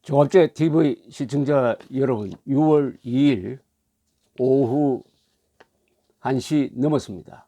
종합제 TV 시청자 여러분, 6월 2일 오후 1시 넘었습니다.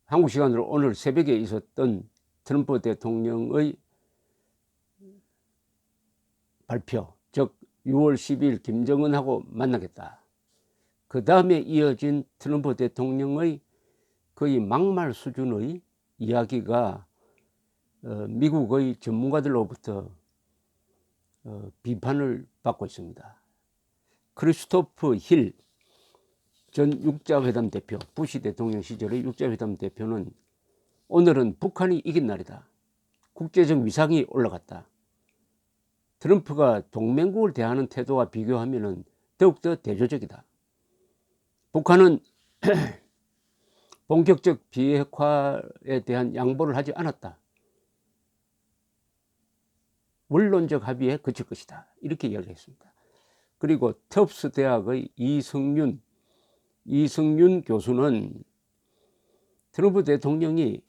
한국 시간으로 오늘 새벽에 있었던 트럼프 대통령의 발표, 즉 6월 12일 김정은하고 만나겠다. 그 다음에 이어진 트럼프 대통령의 거의 막말 수준의 이야기가 미국의 전문가들로부터 비판을 받고 있습니다. 크리스토프 힐 전 육자회담 대표, 부시 대통령 시절의 육자회담 대표는 오늘은 북한이 이긴 날이다. 국제적 위상이 올라갔다. 트럼프가 동맹국을 대하는 태도와 비교하면 더욱더 대조적이다. 북한은 본격적 비핵화에 대한 양보를 하지 않았다. 원론적 합의에 그칠 것이다. 이렇게 이야기를 했습니다. 그리고 터프스 대학의 이승윤 교수는 트럼프 대통령이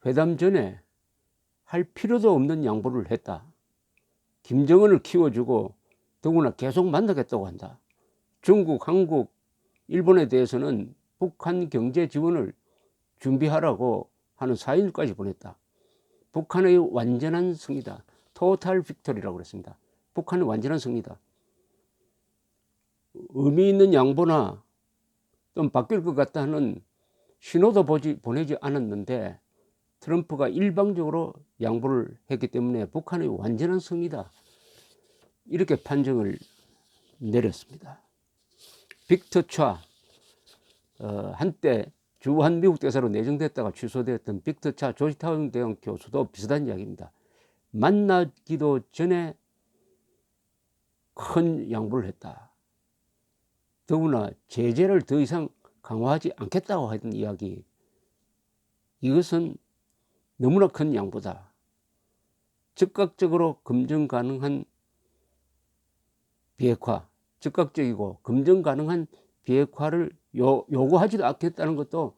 회담 전에 할 필요도 없는 양보를 했다. 김정은을 키워주고 더구나 계속 만나겠다고 한다. 중국, 한국, 일본에 대해서는 북한 경제 지원을 준비하라고 하는 사인까지 보냈다. 북한의 완전한 승리다. 토탈 빅토리라고 그랬습니다. 북한은 완전한 승리다. 의미 있는 양보나 좀 바뀔 것 같다는 신호도 보내지 않았는데 트럼프가 일방적으로 양보를 했기 때문에 북한의 완전한 승리다. 이렇게 판정을 내렸습니다. 빅터 차, 한때 주한 미국 대사로 내정됐다가 취소되었던 빅터 차 조지타운 대학 교수도 비슷한 이야기입니다. 만나기도 전에 큰 양보를 했다. 더구나 제재를 더 이상 강화하지 않겠다고 하던 이야기, 이것은 너무나 큰 양보다. 즉각적으로 검증 가능한 비핵화, 즉각적이고 검증 가능한 비핵화를 요구하지도 않겠다는 것도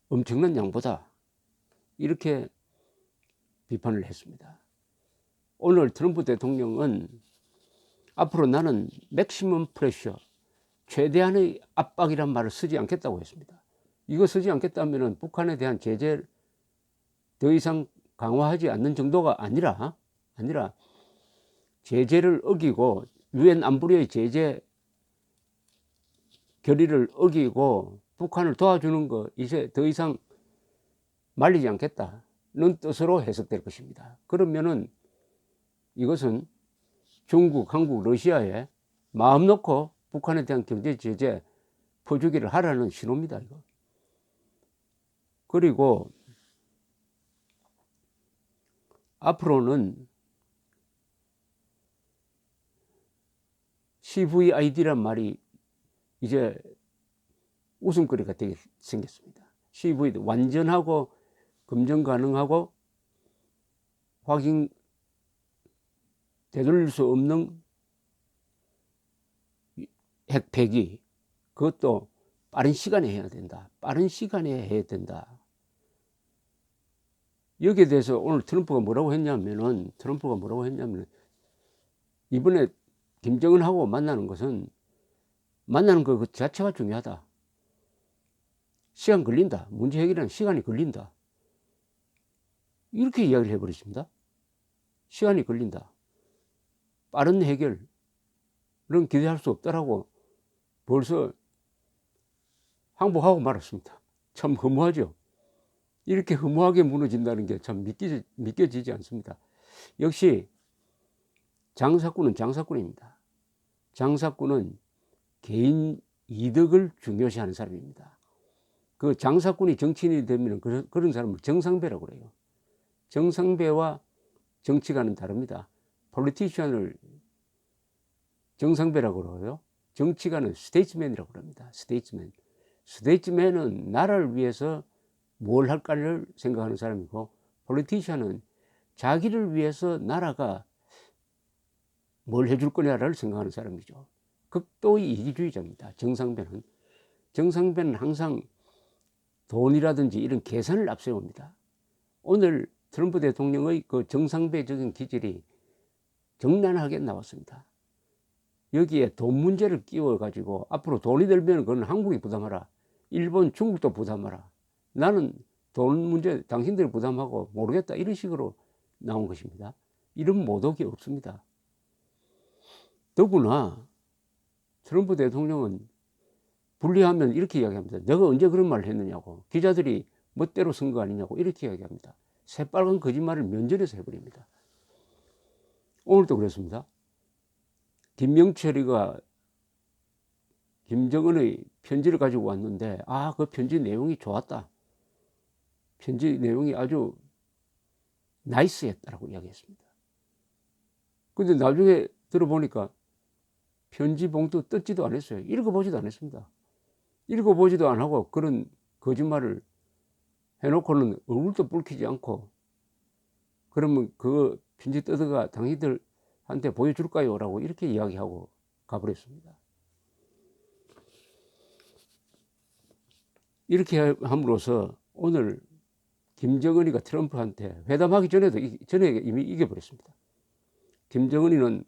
엄청난 양보다. 이렇게 비판을 했습니다. 오늘 트럼프 대통령은 앞으로 나는 맥시멈 프레셔, 최대한의 압박이란 말을 쓰지 않겠다고 했습니다. 이거 쓰지 않겠다면 북한에 대한 제재를 더 이상 강화하지 않는 정도가 아니라 제재를 어기고 유엔 안보리의 제재 결의를 어기고 북한을 도와주는 거 이제 더 이상 말리지 않겠다는 뜻으로 해석될 것입니다. 그러면은 이것은 중국, 한국, 러시아에 마음 놓고 북한에 대한 경제 제재 퍼주기를 하라는 신호입니다. 이거. 그리고 앞으로는 CVID란 말이 이제 웃음거리가 되게 생겼습니다. CVID, 완전하고 검증 가능하고 확인 되돌릴 수 없는 핵 폐기, 그것도 빠른 시간에 해야 된다. 빠른 시간에 해야 된다. 여기에 대해서 오늘 트럼프가 뭐라고 했냐면 이번에 김정은하고 만나는 것은 만나는 것 그 자체가 중요하다. 시간 걸린다. 문제 해결에는 시간이 걸린다. 이렇게 이야기를 해버리십니다. 시간이 걸린다. 빠른 해결은 기대할 수 없다라고 벌써 항복하고 말았습니다. 참 허무하죠. 이렇게 허무하게 무너진다는 게 참 믿겨지지 않습니다. 역시 장사꾼은 장사꾼입니다. 장사꾼은 개인 이득을 중요시하는 사람입니다. 그 장사꾼이 정치인이 되면 그런 사람을 정상배라고 그래요. 정상배와 정치가는 다릅니다. 폴리티션을 정상배라고 그러고요. 정치가는 스테이츠맨이라고 합니다. 스테이츠맨은 나라를 위해서 뭘 할까를 생각하는 사람이고, 폴리티션은 자기를 위해서 나라가 뭘 해줄 거냐를 생각하는 사람이죠. 극도의 이기주의자입니다. 정상배는 항상 돈이라든지 이런 계산을 앞세웁니다. 오늘 트럼프 대통령의 그 정상배적인 기질이 적나라하게 나왔습니다. 여기에 돈 문제를 끼워가지고 앞으로 돈이 들면 그건 한국이 부담하라. 일본, 중국도 부담하라. 나는 돈 문제 당신들이 부담하고 모르겠다. 이런 식으로 나온 것입니다. 이런 모독이 없습니다. 더구나 트럼프 대통령은 분리하면 이렇게 이야기합니다. 내가 언제 그런 말을 했느냐고. 기자들이 멋대로 쓴 거 아니냐고 이렇게 이야기합니다. 새빨간 거짓말을 면전에서 해버립니다. 오늘도 그랬습니다. 김명철이가 김정은의 편지를 가지고 왔는데 그 편지 내용이 좋았다. 편지 내용이 아주 나이스했다라고 이야기했습니다. 근데 나중에 들어보니까 편지 봉투 뜯지도 않았어요. 읽어보지도 않았습니다. 읽어보지도 안 하고 그런 거짓말을 해놓고는 얼굴도 붉히지 않고 그러면 그 편지 뜯어가 당신들한테 보여줄까요? 라고 이렇게 이야기하고 가버렸습니다. 이렇게 함으로써 오늘 김정은이가 트럼프한테 회담하기 전에 이미 이겨버렸습니다. 김정은이는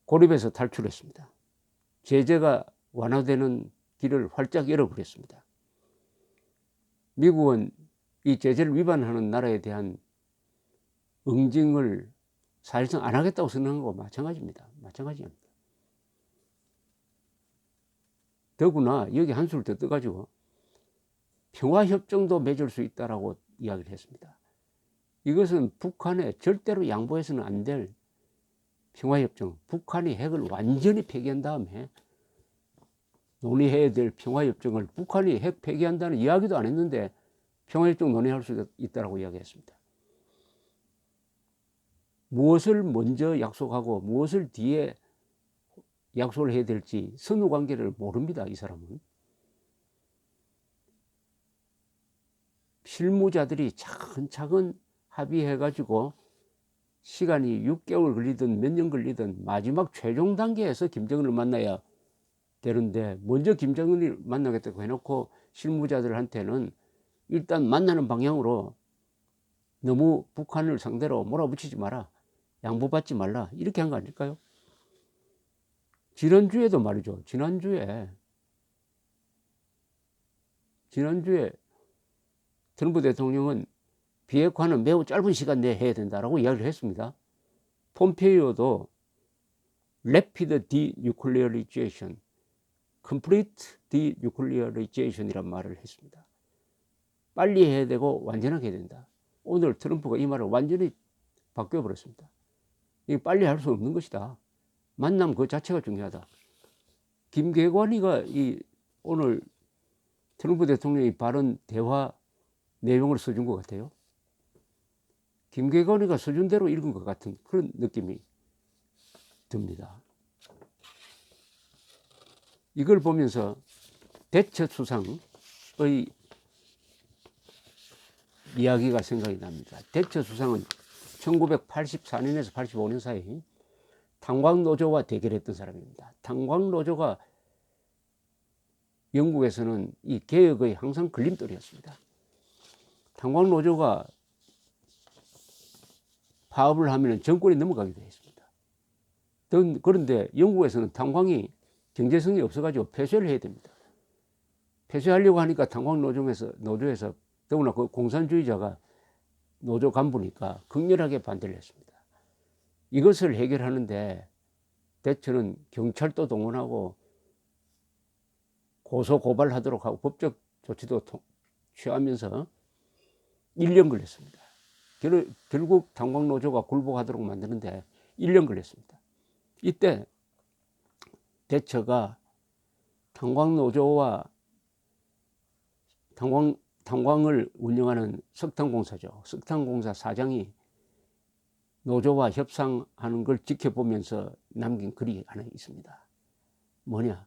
고립에서 탈출했습니다. 제재가 완화되는 길을 활짝 열어버렸습니다. 미국은 이 제재를 위반하는 나라에 대한 응징을 사실상 안 하겠다고 선언한 거와 마찬가지입니다. 마찬가지입니다. 더구나 여기 한수를 더 떠가지고 평화협정도 맺을 수 있다라고 이야기를 했습니다. 이것은 북한에 절대로 양보해서는 안 될 평화협정, 북한이 핵을 완전히 폐기한 다음에 논의해야 될 평화협정을 북한이 핵 폐기한다는 이야기도 안 했는데 평화협정 논의할 수 있다라고 이야기했습니다. 무엇을 먼저 약속하고 무엇을 뒤에 약속을 해야 될지 선후관계를 모릅니다. 이 사람은. 실무자들이 차근차근 합의해가지고 시간이 6개월 걸리든 몇 년 걸리든 마지막 최종 단계에서 김정은을 만나야 되는데 먼저 김정은을 만나겠다고 해놓고 실무자들한테는 일단 만나는 방향으로 너무 북한을 상대로 몰아붙이지 마라. 양보받지 말라. 이렇게 한 거 아닐까요? 지난주에도 말이죠. 지난주에 트럼프 대통령은 비핵화는 매우 짧은 시간 내에 해야 된다라고 이야기를 했습니다. 폼페이오도 Rapid Denuclearization, Complete Denuclearization이란 말을 했습니다. 빨리 해야 되고 완전하게 해야 된다. 오늘 트럼프가 이 말을 완전히 바뀌어버렸습니다. 이게 빨리 할 수 없는 것이다. 만남 그 자체가 중요하다. 김계관이가 오늘 트럼프 대통령이 발언 대화 내용을 써준 것 같아요. 김계관이가 써준 대로 읽은 것 같은 그런 느낌이 듭니다. 이걸 보면서 대처수상의 이야기가 생각이 납니다. 대처수상은 1984년에서 85년 사이 탄광노조와 대결했던 사람입니다. 탄광노조가 영국에서는 이 개혁의 항상 걸림돌이었습니다. 탄광노조가 파업을 하면 정권이 넘어가기도 했습니다. 그런데 영국에서는 탄광이 경제성이 없어가지고 폐쇄를 해야 됩니다. 폐쇄하려고 하니까 탄광노조에서 더구나 그 공산주의자가 노조 간부니까 극렬하게 반대를 했습니다. 이것을 해결하는데 대처는 경찰도 동원하고 고소 고발하도록 하고 법적 조치도 취하면서 1년 걸렸습니다. 결국 탄광노조가 굴복하도록 만드는데 1년 걸렸습니다. 이때 대처가 탄광노조와 탄광을 운영하는 석탄공사죠. 석탄공사 사장이 노조와 협상하는 걸 지켜보면서 남긴 글이 하나 있습니다. 뭐냐?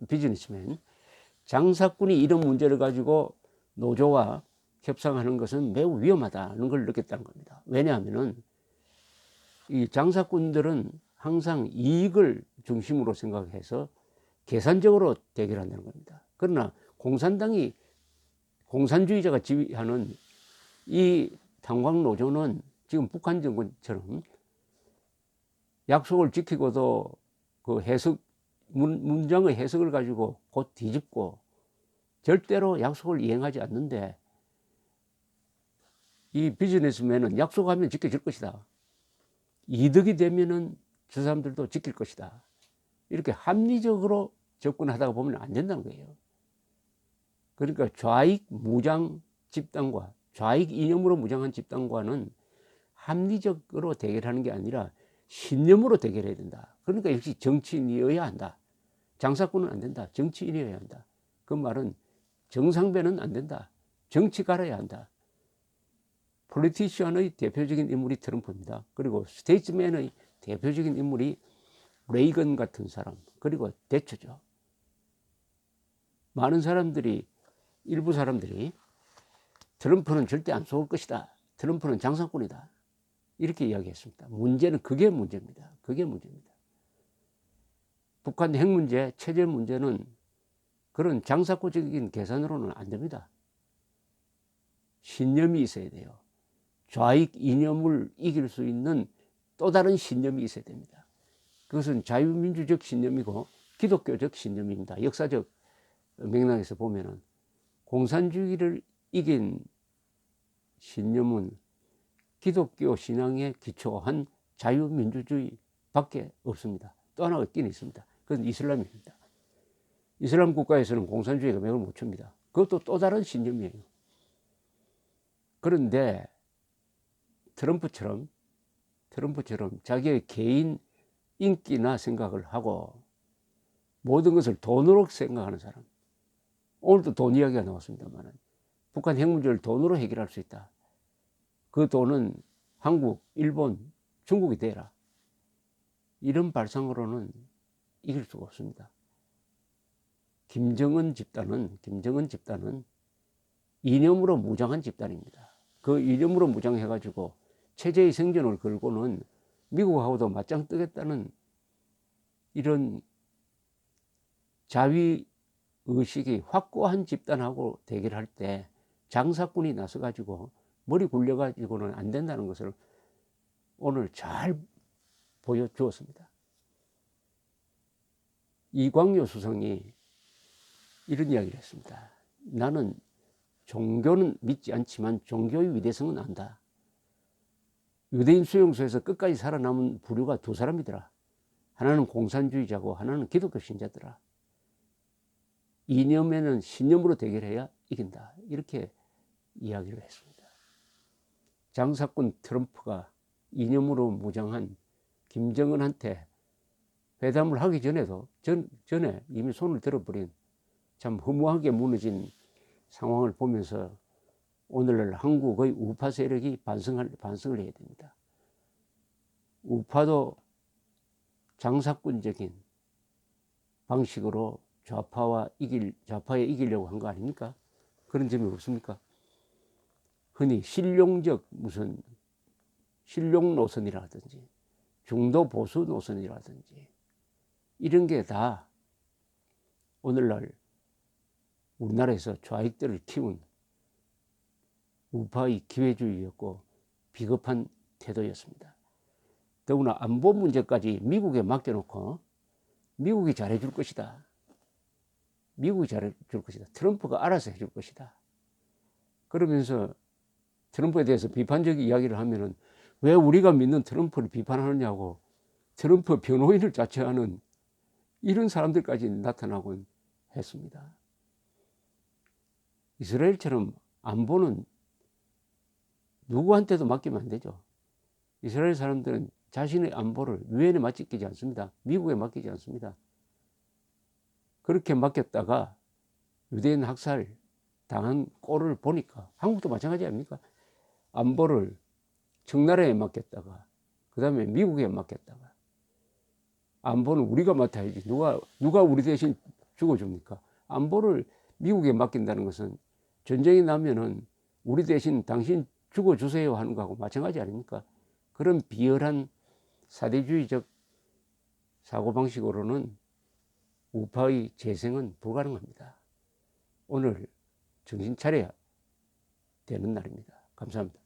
비즈니스맨. 장사꾼이 이런 문제를 가지고 노조와 협상하는 것은 매우 위험하다는 걸 느꼈다는 겁니다. 왜냐하면은 이 장사꾼들은 항상 이익을 중심으로 생각해서 계산적으로 대결한다는 겁니다. 그러나 공산주의자가 지휘하는 이 탄광 노조는 지금 북한 정권처럼 약속을 지키고도 그 해석, 문장의 해석을 가지고 곧 뒤집고 절대로 약속을 이행하지 않는데, 이 비즈니스맨은 약속하면 지켜질 것이다. 이득이 되면은 저 사람들도 지킬 것이다. 이렇게 합리적으로 접근하다가 보면 안 된다는 거예요. 그러니까 좌익 무장 집단과 좌익 이념으로 무장한 집단과는 합리적으로 대결하는 게 아니라 신념으로 대결해야 된다. 그러니까 역시 정치인이어야 한다. 장사꾼은 안 된다. 정치인이어야 한다. 그 말은 정상배는 안 된다. 정치가라야 한다. 폴리티시언의 대표적인 인물이 트럼프입니다. 그리고 스테이트맨의 대표적인 인물이 레이건 같은 사람, 그리고 대처죠. 많은 사람들이, 일부 사람들이 트럼프는 절대 안 속을 것이다. 트럼프는 장사꾼이다. 이렇게 이야기했습니다. 문제는 그게 문제입니다. 그게 문제입니다. 북한 핵 문제, 체제 문제는 그런 장사꾼적인 계산으로는 안 됩니다. 신념이 있어야 돼요. 좌익 이념을 이길 수 있는 또 다른 신념이 있어야 됩니다. 그것은 자유민주적 신념이고 기독교적 신념입니다. 역사적 맥락에서 보면은 공산주의를 이긴 신념은 기독교 신앙에 기초한 자유민주주의밖에 없습니다. 또 하나가 있긴 있습니다. 그건 이슬람입니다. 이슬람 국가에서는 공산주의가 맥을 못 칩니다. 그것도 또 다른 신념이에요. 그런데 트럼프처럼 자기의 개인 인기나 생각을 하고 모든 것을 돈으로 생각하는 사람, 오늘도 돈 이야기가 나왔습니다만 북한 핵 문제를 돈으로 해결할 수 있다. 그 돈은 한국, 일본, 중국이 되라. 이런 발상으로는 이길 수가 없습니다. 김정은 집단은 이념으로 무장한 집단입니다. 그 이념으로 무장해가지고 체제의 생존을 걸고는 미국하고도 맞짱 뜨겠다는 이런 자위 의식이 확고한 집단하고 대결할 때 장사꾼이 나서가지고 머리 굴려가지고는 안 된다는 것을 오늘 잘 보여주었습니다. 이광요 수석이 이런 이야기를 했습니다. 나는 종교는 믿지 않지만 종교의 위대성은 안다. 유대인 수용소에서 끝까지 살아남은 부류가 두 사람이더라. 하나는 공산주의자고 하나는 기독교 신자더라. 이념에는 신념으로 대결해야 이긴다. 이렇게 이야기를 했습니다. 장사꾼 트럼프가 이념으로 무장한 김정은한테 회담을 하기 전에 이미 손을 들어버린 참 허무하게 무너진 상황을 보면서 오늘날 한국의 우파 세력이 반성을 해야 됩니다. 우파도 장사꾼적인 방식으로 좌파에 이기려고 한 거 아닙니까? 그런 점이 없습니까? 흔히 실용 노선이라든지 중도 보수 노선이라든지 이런 게 다 오늘날 우리나라에서 좌익들을 키운 우파의 기회주의였고 비겁한 태도였습니다. 더구나 안보 문제까지 미국에 맡겨놓고 미국이 잘해줄 것이다. 트럼프가 알아서 해줄 것이다. 그러면서 트럼프에 대해서 비판적인 이야기를 하면은 왜 우리가 믿는 트럼프를 비판하느냐고 트럼프 변호인을 자처하는 이런 사람들까지 나타나곤 했습니다. 이스라엘처럼 안보는 누구한테도 맡기면 안 되죠. 이스라엘 사람들은 자신의 안보를 유엔에 맡기지 않습니다. 미국에 맡기지 않습니다. 그렇게 맡겼다가 유대인 학살 당한 꼴을 보니까 한국도 마찬가지 아닙니까? 안보를 청나라에 맡겼다가 그 다음에 미국에 맡겼다가 안보는 우리가 맡아야지 누가 우리 대신 죽어줍니까? 안보를 미국에 맡긴다는 것은 전쟁이 나면은 우리 대신 당신 죽어주세요 하는 거하고 마찬가지 아닙니까? 그런 비열한 사대주의적 사고방식으로는 우파의 재생은 불가능합니다. 오늘 정신 차려야 되는 날입니다. 감사합니다.